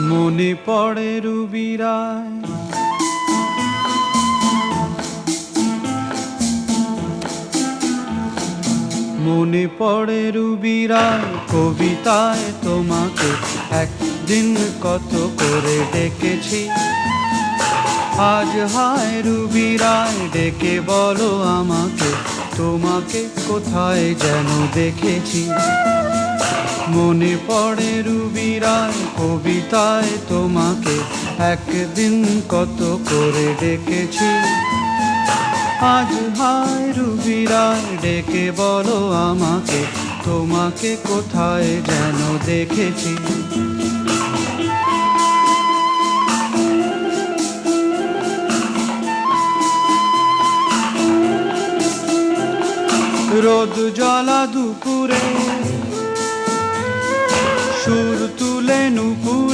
মনে পড়ে রুবিরায়, মনে পড়ে রুবিরায় কবিতায় তোমাকে একদিন কত করে ডেকেছি। আজ হায় রুবিরায় ডেকে বলো আমাকে, তোমাকে কোথায় যেন দেখেছি। মনে পড়ে রুবিরায় কবিতায় তোমাকে একদিন কত করে ডেকেছি। আজ হায় রুবিরায় ডেকে বলো আমাকে, তোমাকে কোথায় যেন দেখেছি। রোদ জ্বলা দুপুরে সুর তুলে নুপুর